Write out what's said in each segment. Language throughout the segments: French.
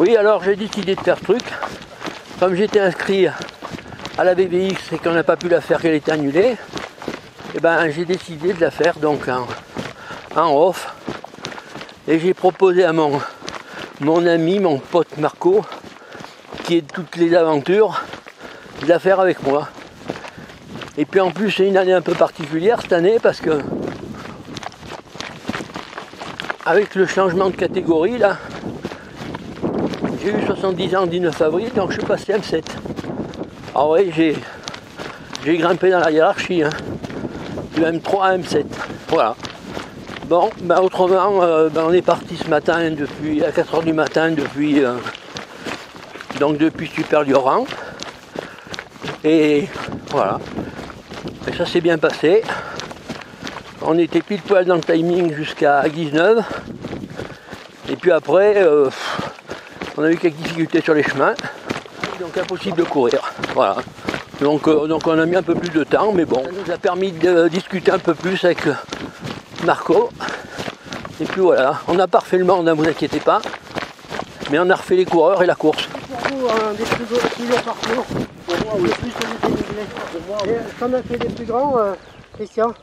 Oui, alors j'ai décidé de faire ce truc. Comme j'étais inscrit à la BBX et qu'on n'a pas pu la faire, qu'elle était annulée, et ben j'ai décidé de la faire donc en off. Et j'ai proposé à mon ami, mon pote Marco, qui est de toutes les aventures, de la faire avec moi. Et puis en plus c'est une année un peu particulière cette année parce que avec le changement de catégorie là, j'ai eu 70 ans le 19 avril, donc je suis passé M7. Ah oui, j'ai grimpé dans la hiérarchie, hein, du M3 à M7. Voilà. Bon, ben autrement, on est parti ce matin à 4 h du matin depuis Super Lioran. Et voilà. Et ça s'est bien passé. On était pile poil dans le timing jusqu'à Guiseneuve. Et puis après, on a eu quelques difficultés sur les chemins. Donc impossible de courir. Voilà. Donc on a mis un peu plus de temps, mais bon, ça nous a permis de discuter un peu plus avec Marco. Et puis voilà, on n'a pas refait le monde, ne vous inquiétez pas. Mais on a refait les coureurs et la course. Pour vous, des plus gros parcours. Pour moi, oui. Plus que les T'en as fait des plus grands, Christian?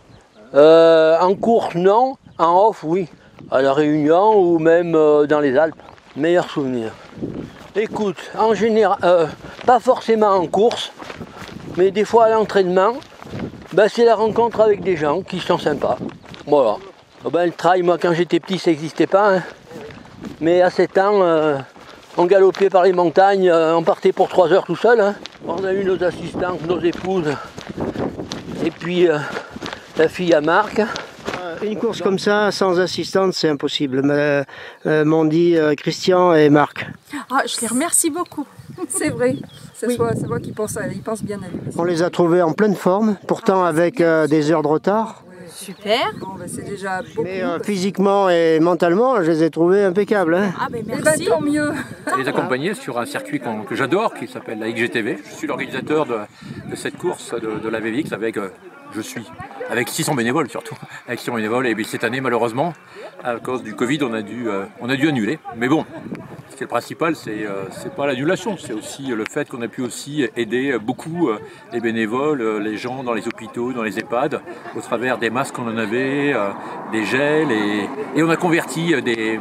En course, non. En off, oui. À La Réunion ou même dans les Alpes. Meilleur souvenir. Écoute, en général, pas forcément en course, mais des fois à l'entraînement, ben, c'est la rencontre avec des gens qui sont sympas. Voilà. Ben, le trail, moi quand j'étais petit, ça n'existait pas. Hein. Mais à 7 ans, on galopait par les montagnes, on partait pour 3 heures tout seul. Hein. On a eu nos assistantes, nos épouses, et puis la fille à Marc. Une course comme ça, sans assistante, c'est impossible, m'ont dit Christian et Marc. Ah, je les remercie beaucoup, c'est vrai. C'est moi qui pense bien à lui. On les a trouvés en pleine forme, pourtant avec des heures de retard. Super. Bon, ben, c'est déjà beaucoup. Mais physiquement et mentalement, je les ai trouvés impeccables. Hein. Ah ben merci. Tant mieux. Les accompagner sur un circuit que j'adore, qui s'appelle la XGTV. Je suis l'organisateur de cette course de la VVX avec 600 bénévoles surtout. Avec 600 bénévoles. Et puis cette année, malheureusement, à cause du Covid, on a dû annuler. Mais bon, ce qui est le principal, c'est pas l'annulation, c'est aussi le fait qu'on a pu aussi aider beaucoup les bénévoles, les gens dans les hôpitaux, dans les EHPAD, au travers des masques qu'on en avait, des gels, et on a converti des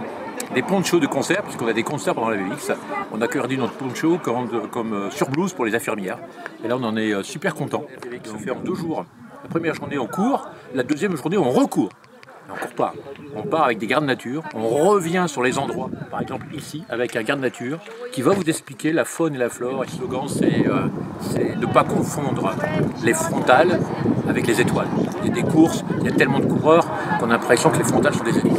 ponchos de concert, puisqu'on a des concerts pendant la VVX. On a converti notre poncho comme surblouse pour les infirmières. Et là, on en est super content. La VVX se fait en 2 jours. La première journée, on court. La deuxième journée, on recourt. On ne court pas. On part avec des gardes nature. On revient sur les endroits. Par exemple, ici, avec un garde nature qui va vous expliquer la faune et la flore. Et le slogan, c'est de ne pas confondre les frontales avec les étoiles. Il y a des courses, il y a tellement de coureurs qu'on a l'impression que les frontales sont des étoiles.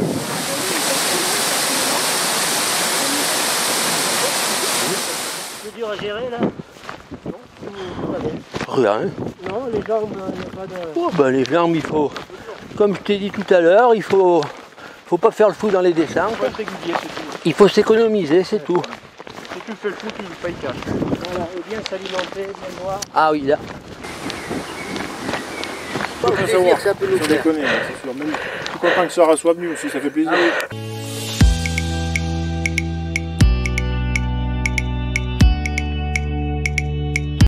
C'est dur à gérer là? Rien. Non, les jambes, il n'y a pas de... Oh, ben, les jambes, il faut, comme je t'ai dit tout à l'heure, il faut pas faire le fou dans les descentes. Il faut s'économiser, c'est tout. Si tu fais le fou, tu le payes cash. Voilà, et bien s'alimenter, bien boire. Ah oui, là. Il faut savoir, sans déconner, c'est sûr. Même, je suis content que Sarah soit venue aussi, ça fait plaisir. Ah oui.